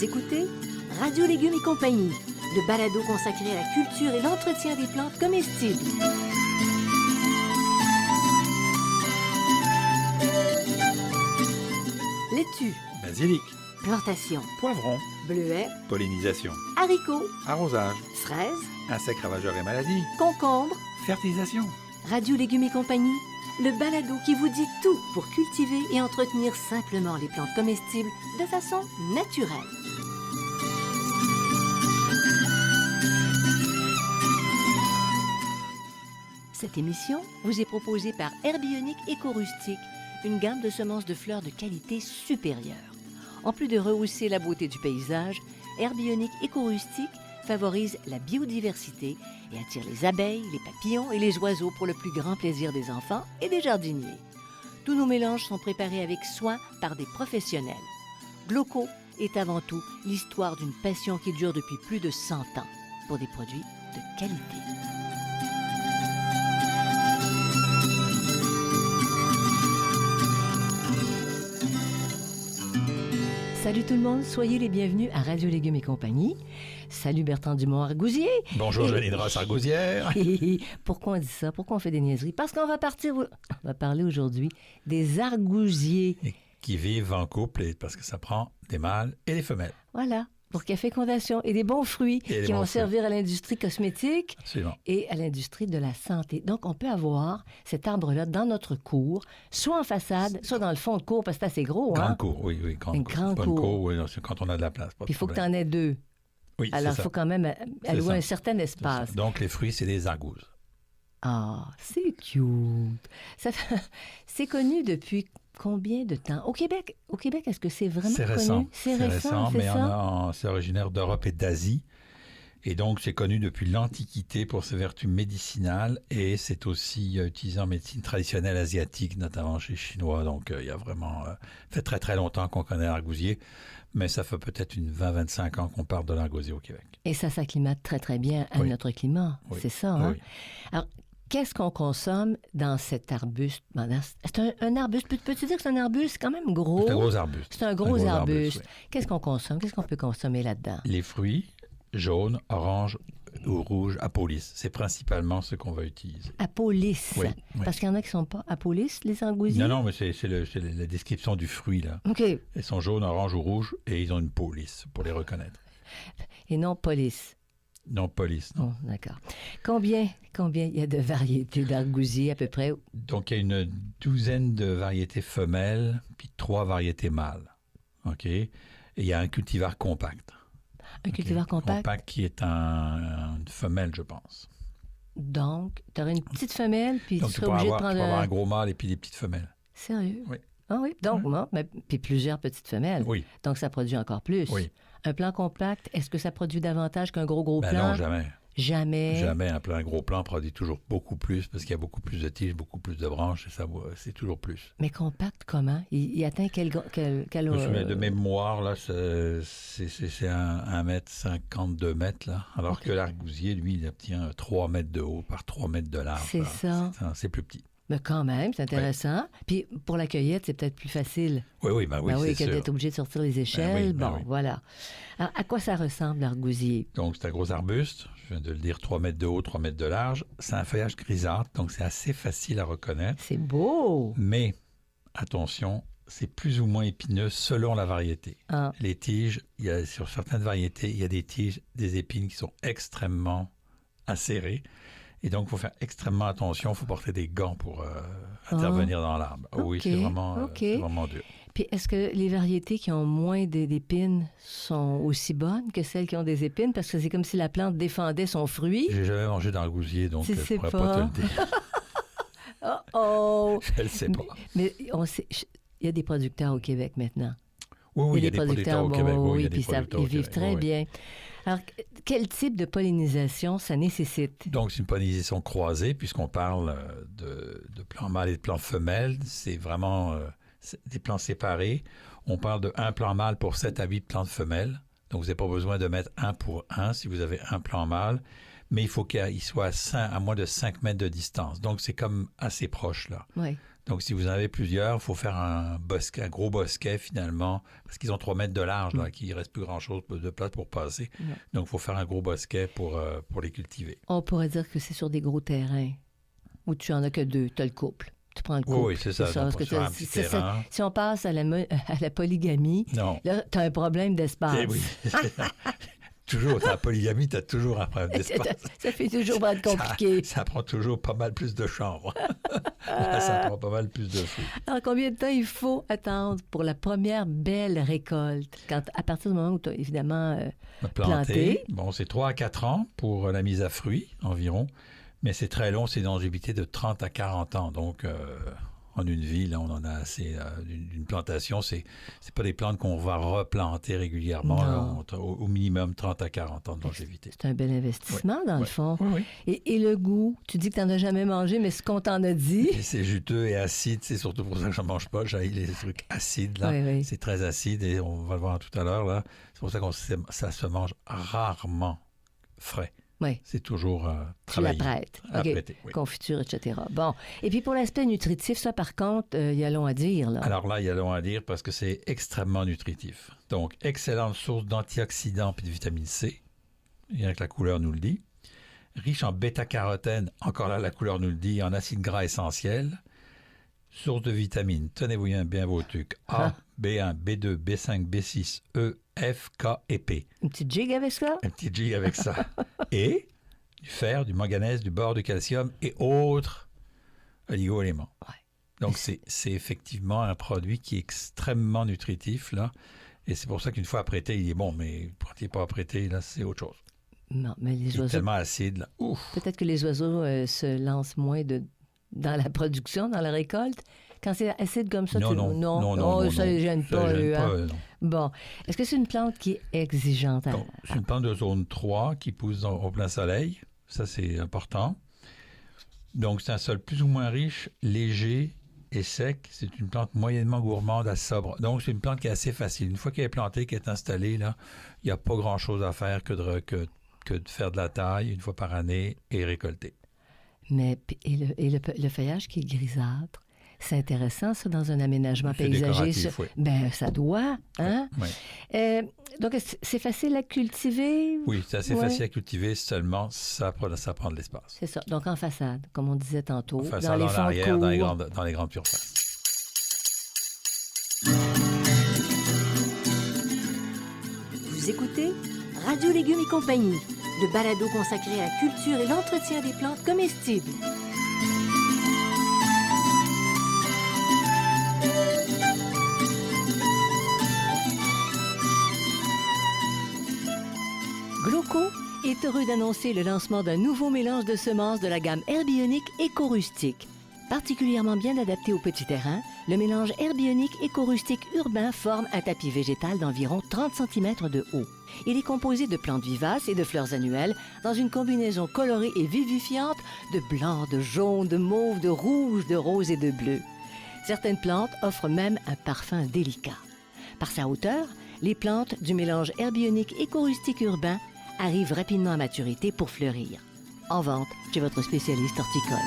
écoutez Radio Légumes et compagnie, le balado consacré à la culture et l'entretien des plantes comestibles. Laitue, basilic, plantation, poivron, bleuets, pollinisation, haricots, arrosage, fraises, insectes ravageurs et maladies, concombres. fertilisation. Radio Légumes et compagnie, le balado qui vous dit tout pour cultiver et entretenir simplement les plantes comestibles de façon naturelle. Cette émission vous est proposée par Herbionic Éco-Rustique, une gamme de semences de fleurs de qualité supérieure. En plus de rehausser la beauté du paysage, Herbionic Éco-Rustique favorise la biodiversité et attire les abeilles, les papillons et les oiseaux pour le plus grand plaisir des enfants et des jardiniers. Tous nos mélanges sont préparés avec soin par des professionnels. Gloco est avant tout l'histoire d'une passion qui dure depuis plus de 100 ans pour des produits de qualité. Salut tout le monde, soyez les bienvenus à Radio Légumes et compagnie. Salut Bertrand Dumont-Argousier. Bonjour Janine Ross-Argousière. Pourquoi on dit ça? Pourquoi on fait des niaiseries? Parce qu'on va parler aujourd'hui des argousiers. Et qui vivent en couple parce que ça prend des mâles et des femelles. Voilà, pour qu'il y ait fécondation et des bons fruits qui vont servir à l'industrie cosmétique et à l'industrie de la santé. Donc, on peut avoir cet arbre-là dans notre cour, soit en façade, soit dans le fond de cour, parce que c'est assez gros. Grande cour, oui. Grande cour. Oui, quand on a de la place. Puis il faut que tu en aies deux. Oui, alors, il faut quand même allouer un certain espace. Donc, les fruits, c'est des argousses. Ah, c'est cute. C'est connu depuis combien de temps? Au Québec, est-ce que c'est vraiment connu? C'est récent, mais c'est originaire d'Europe et d'Asie. Et donc, c'est connu depuis l'Antiquité pour ses vertus médicinales et c'est aussi utilisé en médecine traditionnelle asiatique, notamment chez les Chinois. Donc, il y a vraiment... fait très, très longtemps qu'on connaît l'argousier, mais ça fait peut-être 20-25 ans qu'on parle de l'argousier au Québec. Et ça s'acclimate très, très bien à notre climat. Oui. C'est ça, hein? Oui. Alors, qu'est-ce qu'on consomme dans cet arbuste? C'est un arbuste. Peux-tu dire que c'est un arbuste quand même gros? C'est un gros arbuste. C'est un gros arbuste. Oui. Qu'est-ce qu'on consomme? Qu'est-ce qu'on peut consommer là-dedans? Les fruits jaunes, oranges ou rouges, apolis. C'est principalement ce qu'on va utiliser. Apolis? Oui. Parce qu'il y en a qui ne sont pas apolis, les argousiers? Non, mais c'est la description du fruit, là. OK. Ils sont jaunes, oranges ou rouges et ils ont une peau lisse pour les reconnaître. Et non police? Non, police, non. Oh, d'accord. Combien il y a de variétés d'argousiers à peu près? Donc, il y a une douzaine de variétés femelles, puis 3 variétés mâles. OK? Et il y a un cultivar compact. Un cultivar compact? Compact qui est une femelle, je pense. Donc, tu aurais une petite femelle, puis donc, tu serais obligé de prendre... Tu peux avoir un gros mâle et puis des petites femelles. Sérieux? Oui. Ah oui? Donc, puis plusieurs petites femelles. Oui. Donc, ça produit encore plus. Oui. Un plant compact, est-ce que ça produit davantage qu'un gros plant? Non, jamais. Jamais? Jamais. Un gros plant produit toujours beaucoup plus parce qu'il y a beaucoup plus de tiges, beaucoup plus de branches et ça, c'est toujours plus. Mais compact, comment? Il atteint quel de mémoire, là, c'est 1 mètre 50, 2 mètres, là. Alors que l'argousier, lui, il obtient 3 mètres de haut par 3 mètres de large. C'est ça. C'est plus petit. Mais quand même, c'est intéressant. Oui. Puis pour la cueillette, c'est peut-être plus facile. Oui, c'est sûr. Que d'être obligé de sortir les échelles. Voilà. Alors, à quoi ça ressemble, l'argousier? Donc, c'est un gros arbuste. Je viens de le dire, 3 mètres de haut, 3 mètres de large. C'est un feuillage grisâtre, donc c'est assez facile à reconnaître. C'est beau! Mais, attention, c'est plus ou moins épineux selon la variété. Ah. Les tiges, sur certaines variétés, il y a des tiges, des épines qui sont extrêmement acérées. Et donc, il faut faire extrêmement attention. Il faut porter des gants pour intervenir dans l'arbre. Okay. Oui, c'est vraiment dur. Puis, est-ce que les variétés qui ont moins d'épines sont aussi bonnes que celles qui ont des épines? Parce que c'est comme si la plante défendait son fruit. J'ai jamais mangé d'argousier, donc je ne pourrais pas te le dire. Oh! Je ne le sais pas. Mais il y a des producteurs au Québec maintenant. Oui, il y a des producteurs au Québec. Oui, puis ils vivent très bien. Alors, quel type de pollinisation ça nécessite? Donc, c'est une pollinisation croisée, puisqu'on parle de plants mâles et de plants femelles. C'est vraiment des plants séparés. On parle de 1 plant mâle pour 7 à 8 plantes femelles. Donc, vous n'avez pas besoin de mettre 1 pour 1 si vous avez un plant mâle. Mais il faut qu'il soit à moins de 5 mètres de distance. Donc, c'est comme assez proche, là. Oui. Donc, si vous en avez plusieurs, il faut faire un gros bosquet, finalement, parce qu'ils ont 3 mètres de large, là, qu'il ne reste plus grand-chose de place pour passer. Donc, il faut faire un gros bosquet pour les cultiver. On pourrait dire que c'est sur des gros terrains où tu n'en as que 2, tu as le couple. Tu prends le couple. Oui, c'est ça. Donc, sur un petit terrain. Si on passe à la polygamie, là, tu as un problème d'espace. Oui. Toujours, dans la polygamie, tu as toujours un problème d'espace. Ça fait toujours être compliqué. Ça prend toujours pas mal plus de chambres. Ça prend pas mal plus de feu. Alors, combien de temps il faut attendre pour la première belle récolte? À partir du moment où tu as évidemment planté. Bon, c'est 3 à 4 ans pour la mise à fruit environ. Mais c'est très long, c'est une longévité de 30 à 40 ans. Donc, en une vie, là, on en a assez d'une plantation. C'est pas des plantes qu'on va replanter régulièrement. Là, au minimum 30 à 40 ans de longévité. C'est un bel investissement, dans le fond. Oui. Et le goût? Tu dis que tu n'en as jamais mangé, mais ce qu'on t'en a dit... C'est juteux et acide. C'est surtout pour ça que je n'en mange pas. J'haïs les trucs acides. Là. Oui. C'est très acide et on va le voir tout à l'heure. Là. C'est pour ça que ça se mange rarement frais. Oui. C'est toujours tu la prêtes. Prêter, oui. Confiture, etc. Bon. Et puis pour l'aspect nutritif, ça, par contre, il y a long à dire. Là. Alors là, il y a long à dire parce que c'est extrêmement nutritif. Donc, excellente source d'antioxydants et de vitamine C. Rien que la couleur nous le dit. Riche en bêta-carotène, encore là, la couleur nous le dit, en acides gras essentiels. Source de vitamines, tenez-vous bien vos trucs. A, B1, B2, B5, B6, E, F, K et P. Un petit jig avec ça? Un petit jig avec ça. Et du fer, du manganèse, du bore de calcium et autres oligo-éléments. Ouais. Donc, c'est effectivement un produit qui est extrêmement nutritif, là. Et c'est pour ça qu'une fois apprêté, il est bon, mais quand il n'est pas apprêté, là, c'est autre chose. Non, mais les oiseaux... C'est tellement acide, là. Ouf! Peut-être que les oiseaux se lancent moins dans la production, dans la récolte. Quand c'est acide comme ça, non, ça ne les gêne pas. Non. Bon. Est-ce que c'est une plante qui est exigeante? C'est une plante de zone 3 qui pousse au plein soleil. Ça, c'est important. Donc, c'est un sol plus ou moins riche, léger et sec. C'est une plante moyennement gourmande à sobre. Donc, c'est une plante qui est assez facile. Une fois qu'elle est plantée, qu'elle est installée, là, il n'y a pas grand-chose à faire que de faire de la taille une fois par année et récolter. Mais le feuillage qui est grisâtre, c'est intéressant, ça, dans un aménagement paysager. Oui. Ben, ça doit, hein? Oui. Donc, c'est facile à cultiver? Oui, c'est assez facile à cultiver, seulement ça prend de l'espace. C'est ça. Donc, en façade, comme on disait tantôt. En façade, dans l'arrière, dans les grandes surfaces. Vous écoutez Radio Légumes et compagnie, le balado consacré à la culture et l'entretien des plantes comestibles. Gloco est heureux d'annoncer le lancement d'un nouveau mélange de semences de la gamme Herbionique éco-rustique. Particulièrement bien adapté aux petits terrains, le mélange Herbionique éco-rustique urbain forme un tapis végétal d'environ 30 cm de haut. Il est composé de plantes vivaces et de fleurs annuelles dans une combinaison colorée et vivifiante de blanc, de jaune, de mauve, de rouge, de rose et de bleu. Certaines plantes offrent même un parfum délicat. Par sa hauteur, les plantes du mélange Herbionique éco-rustique urbain arrivent rapidement à maturité pour fleurir. En vente chez votre spécialiste horticole.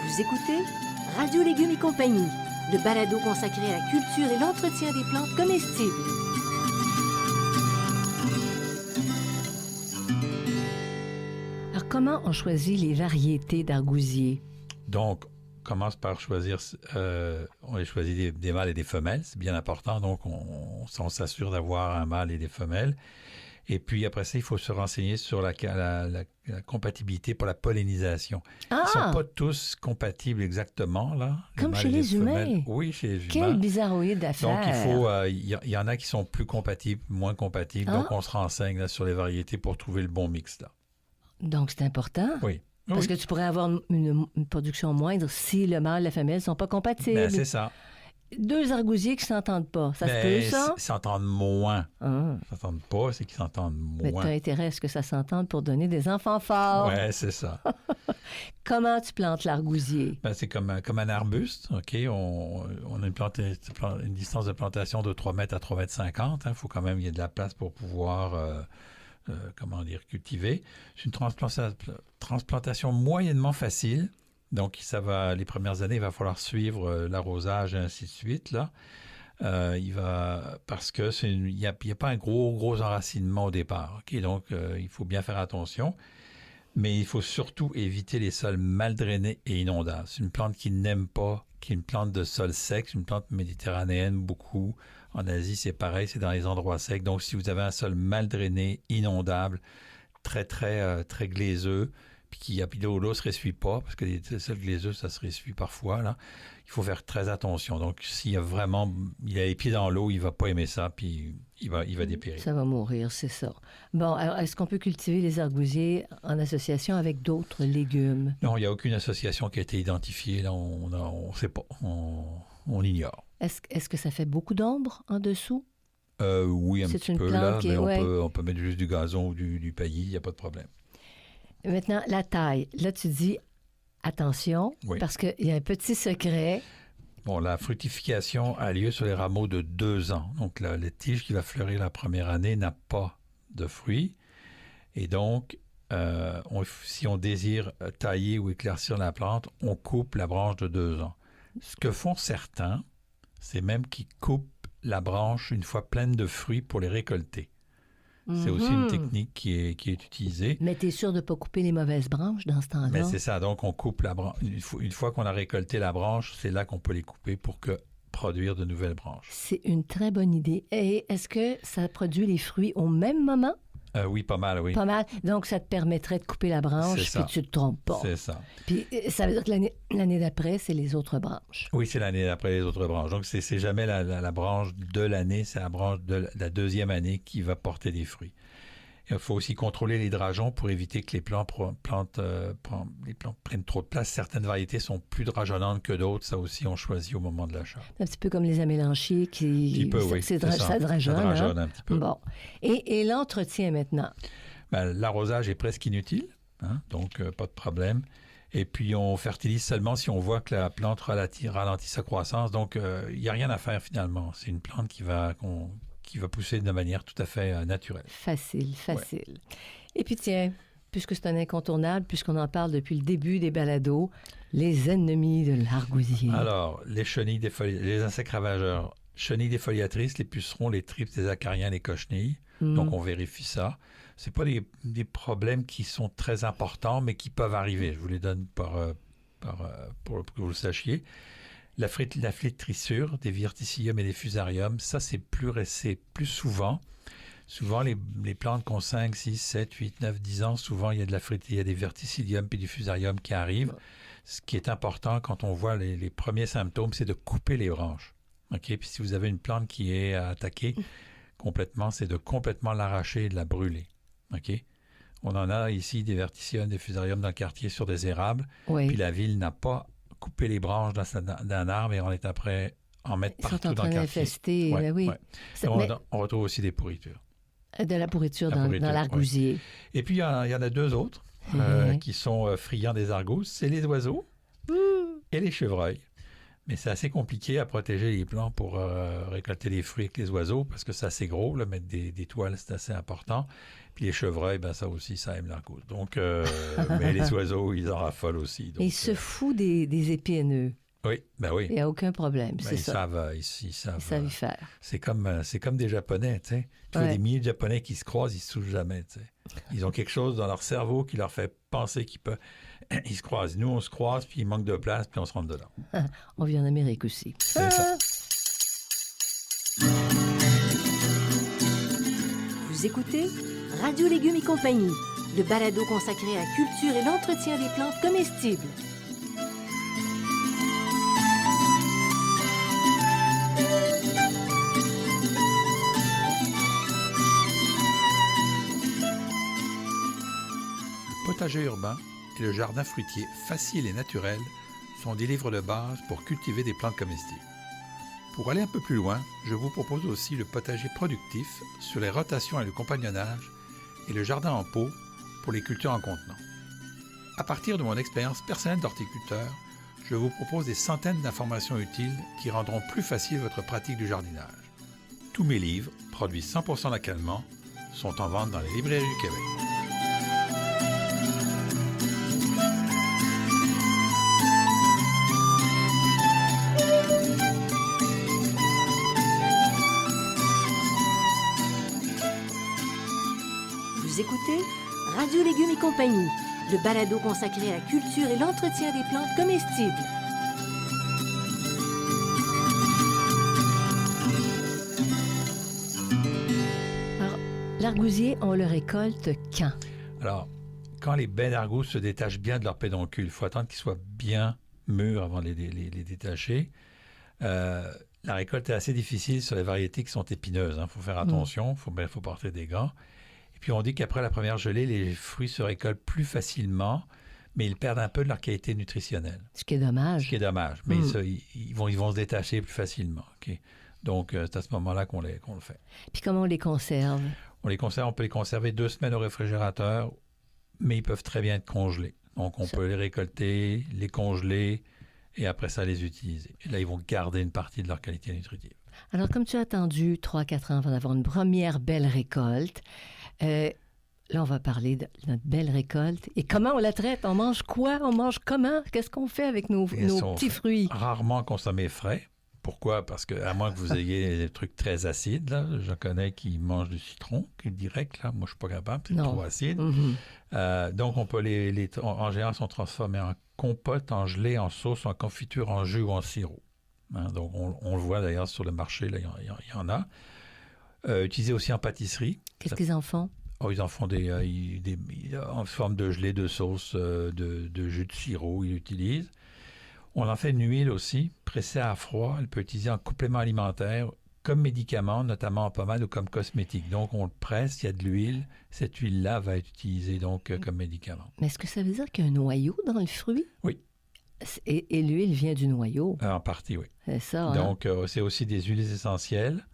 Vous écoutez Radio Légumes et compagnie, le balado consacré à la culture et l'entretien des plantes comestibles. Alors, comment on choisit les variétés d'argousiers? Donc, on commence par choisir, on choisit des mâles et des femelles, c'est bien important. Donc, on s'assure d'avoir un mâle et des femelles. Et puis, après ça, il faut se renseigner sur la compatibilité pour la pollinisation. Ils ne sont pas tous compatibles exactement, là. Comme chez les humains. Oui, chez les humains. Quel bizarroïde d'affaires. Donc, il y en a qui sont plus compatibles, moins compatibles. Donc, on se renseigne là, sur les variétés pour trouver le bon mix, là. Donc, c'est important. Oui. Parce que tu pourrais avoir une production moindre si le mâle et la femelle ne sont pas compatibles. Ben, c'est ça. 2 argousiers qui ne s'entendent pas, ça se peut, ça? Ils s'entendent moins. Ah. Ils ne s'entendent pas, c'est qu'ils s'entendent moins. Mais tu as intérêt à ce que ça s'entende pour donner des enfants forts. Oui, c'est ça. Comment tu plantes l'argousier? Ben, c'est comme un arbuste, OK? On a une distance de plantation de 3 mètres à 3 mètres 50. Il faut quand même qu'il y ait de la place pour pouvoir, cultiver. C'est une transplantation moyennement facile. Donc, les premières années, il va falloir suivre l'arrosage et ainsi de suite, là. Parce que il n'y a pas un gros enracinement au départ. OK? Donc, il faut bien faire attention. Mais il faut surtout éviter les sols mal drainés et inondables. C'est une plante qui n'aime pas, qui est une plante de sol sec, une plante méditerranéenne beaucoup. En Asie, c'est pareil, c'est dans les endroits secs. Donc, si vous avez un sol mal drainé, inondable, très glaiseux, puis l'eau ne se ressuie pas, parce que les sols glaiseux, ça se ressuie parfois, là. Il faut faire très attention. Donc, il a les pieds dans l'eau, il ne va pas aimer ça, puis il va dépérir. Ça va mourir, c'est ça. Bon, alors, est-ce qu'on peut cultiver les argousiers en association avec d'autres légumes? Non, il n'y a aucune association qui a été identifiée. Là, on ne sait pas. On ignore. Est-ce que ça fait beaucoup d'ombre en dessous? Oui, un petit peu, là, mais ouais. on peut mettre juste du gazon ou du paillis, il n'y a pas de problème. Maintenant, la taille. Là, tu dis attention, Oui. parce qu'il y a un petit secret. Bon, la fructification a lieu sur les rameaux de 2 ans. Donc, la tige qui va fleurir la première année n'a pas de fruits. Et donc, si on désire tailler ou éclaircir la plante, on coupe la branche de 2 ans. Ce que font certains, c'est même qu'ils coupent la branche une fois pleine de fruits pour les récolter. C'est aussi une technique qui est utilisée. Mais tu es sûr de ne pas couper les mauvaises branches dans ce temps-là? Mais c'est ça. Donc, on coupe la branche. Une fois qu'on a récolté la branche, c'est là qu'on peut les couper pour produire de nouvelles branches. C'est une très bonne idée. Et est-ce que ça produit les fruits au même moment? Oui, pas mal, oui. Pas mal. Donc, ça te permettrait de couper la branche, puis tu ne te trompes pas. C'est ça. Puis, ça veut dire que l'année d'après, c'est les autres branches. Oui, c'est l'année d'après les autres branches. Donc, c'est jamais la branche de l'année, c'est la branche de la deuxième année qui va porter des fruits. Il faut aussi contrôler les drageons pour éviter que les plantes prennent trop de place. Certaines variétés sont plus drageonnantes que d'autres. Ça aussi, on choisit au moment de l'achat. Un petit peu comme les amélanchiers qui... ça drageonne. Ça drageonne un petit peu. Bon. Et l'entretien maintenant? Ben, l'arrosage est presque inutile, hein? Donc pas de problème. Et puis, on fertilise seulement si on voit que la plante ralentit sa croissance. Donc, il n'y a rien à faire finalement. C'est une plante qui va pousser de manière tout à fait naturelle. Facile. Ouais. Et puis tiens, puisque c'est un incontournable, puisqu'on en parle depuis le début des balados, les ennemis de l'argousier. Alors, les insectes ravageurs, chenilles défoliatrices, les pucerons, les tripes, les acariens, les cochenilles. Donc, on vérifie ça. Ce pas des problèmes qui sont très importants, mais qui peuvent arriver. Je vous les donne pour que vous le sachiez. La flétrissure des verticilliums et des fusariums, ça, c'est plus souvent. Souvent, les plantes qui ont 5, 6, 7, 8, 9, 10 ans, souvent, il y a des verticilliums et des fusariums qui arrivent. Ce qui est important quand on voit les premiers symptômes, c'est de couper les branches. OK? Puis si vous avez une plante qui est attaquée complètement, c'est de complètement l'arracher et de la brûler. OK? On en a ici des verticilliums, des fusariums dans le quartier sur des érables. Oui. Puis la ville n'a pas coupé les branches d'un arbre et on est après en mettre partout dans le quartier. Infester, oui. On retrouve aussi des pourritures. De la pourriture dans l'argousier. Oui. Et puis, il y en a 2 autres qui sont friands des argousses. C'est les oiseaux et les chevreuils. Mais c'est assez compliqué à protéger les plants pour récolter les fruits avec les oiseaux parce que c'est assez gros. Là, mettre des toiles, c'est assez important. Puis les chevreuils, ben ça aussi, ça aime l'argousse. Donc, mais les oiseaux, ils en raffolent aussi. Donc, ils se foutent des épineux. Oui, ben oui. Il n'y a aucun problème, c'est ça. Ils savent y faire. C'est comme des Japonais, tu sais. Il y a des milliers de Japonais qui se croisent, ils se touchent jamais, tu sais. Ils ont quelque chose dans leur cerveau qui leur fait penser qu'ils peuvent... Ils se croisent. Nous, on se croise, puis il manque de place, puis on se rentre dedans. On vit en Amérique aussi. C'est ça. Vous écoutez Radio Légumes et compagnie, le balado consacré à la culture et l'entretien des plantes comestibles. Le potager urbain et le jardin fruitier facile et naturel sont des livres de base pour cultiver des plantes comestibles. Pour aller un peu plus loin, je vous propose aussi le potager productif sur les rotations et le compagnonnage et le jardin en pot pour les cultures en contenant. À partir de mon expérience personnelle d'horticulteur, je vous propose des centaines d'informations utiles qui rendront plus facile votre pratique du jardinage. Tous mes livres, produits 100% localement, sont en vente dans les librairies du Québec. Vous écoutez Radio Légumes et compagnie, le balado consacré à la culture et l'entretien des plantes comestibles. Alors, l'argousier, on le récolte quand? Alors, quand les baies d'argousse se détachent bien de leur pédoncule, il faut attendre qu'ils soient bien mûrs avant de les détacher. La récolte est assez difficile sur les variétés qui sont épineuses. Il faut faire attention, il faut porter des gants. Et puis on dit qu'après la première gelée, les fruits se récoltent plus facilement, mais ils perdent un peu de leur qualité nutritionnelle. Ce qui est dommage. Ce qui est dommage, mais ils vont se détacher plus facilement. Okay? Donc c'est à ce moment-là qu'on le fait. Puis comment on les conserve? On peut les conserver 2 semaines au réfrigérateur, mais ils peuvent très bien être congelés. Donc on peut les récolter, les congeler, et après ça, les utiliser. Et là, ils vont garder une partie de leur qualité nutritive. Alors, comme tu as attendu 3-4 ans avant d'avoir une première belle récolte, là, on va parler de notre belle récolte. Et comment on la traite? On mange quoi? On mange comment? Qu'est-ce qu'on fait avec nos petits fruits? Rarement consommés frais. Pourquoi? Parce que, à moins que vous ayez des trucs très acides, là, je connais qui mangent du citron, qui est direct, là. Moi, je ne suis pas capable, c'est trop acide. Donc, on peut en général, sont transformés en compote, en gelée, en sauce, en confiture, en jus ou en sirop. Donc, on le voit d'ailleurs sur le marché, là, il y en a. Utilisé aussi en pâtisserie. Qu'est-ce qu'ils en font? Oh, ils en font en forme de gelée, de sauce, de jus de sirop, ils l'utilisent. On en fait une huile aussi, pressée à froid. Elle peut être utilisée en complément alimentaire, comme médicament, notamment en pommade ou comme cosmétique. Donc, on le presse, il y a de l'huile. Cette huile-là va être utilisée donc comme médicament. Mais est-ce que ça veut dire qu'il y a un noyau dans le fruit? Oui. Et l'huile vient du noyau? En partie, oui. C'est ça, Donc, c'est aussi des huiles essentielles.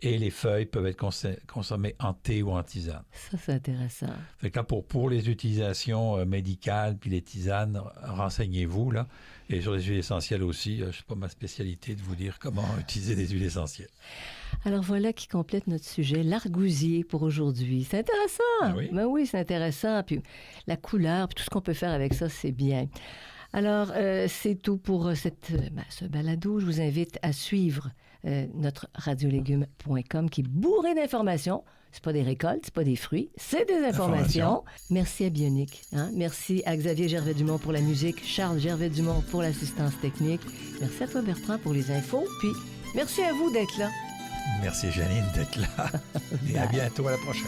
Et les feuilles peuvent être consommées en thé ou en tisane. Ça, c'est intéressant. Fait que là, pour les utilisations médicales puis les tisanes, renseignez-vous, là. Et sur les huiles essentielles aussi, c'est pas ma spécialité de vous dire comment utiliser des huiles essentielles. Alors voilà qui complète notre sujet, l'argousier pour aujourd'hui. C'est intéressant. Ah oui? Ben oui, c'est intéressant. Puis la couleur, puis tout ce qu'on peut faire avec ça, c'est bien. Alors, c'est tout pour ce balado. Je vous invite à suivre notre radiolégumes.com qui est bourré d'informations. C'est pas des récoltes, c'est pas des fruits, c'est des informations. Merci à Bionic. Merci à Xavier Gervais-Dumont pour la musique, Charles Gervais-Dumont pour l'assistance technique. Merci à toi, Bertrand, pour les infos. Puis, merci à vous d'être là. Merci, Janine, d'être là. Et à bientôt, à la prochaine.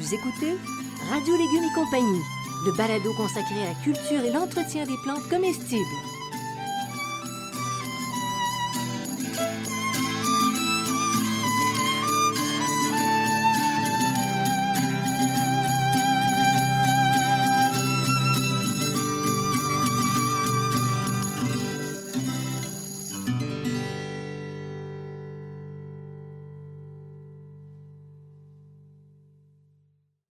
Vous écoutez Radio Légumes et compagnie, le balado consacré à la culture et l'entretien des plantes comestibles.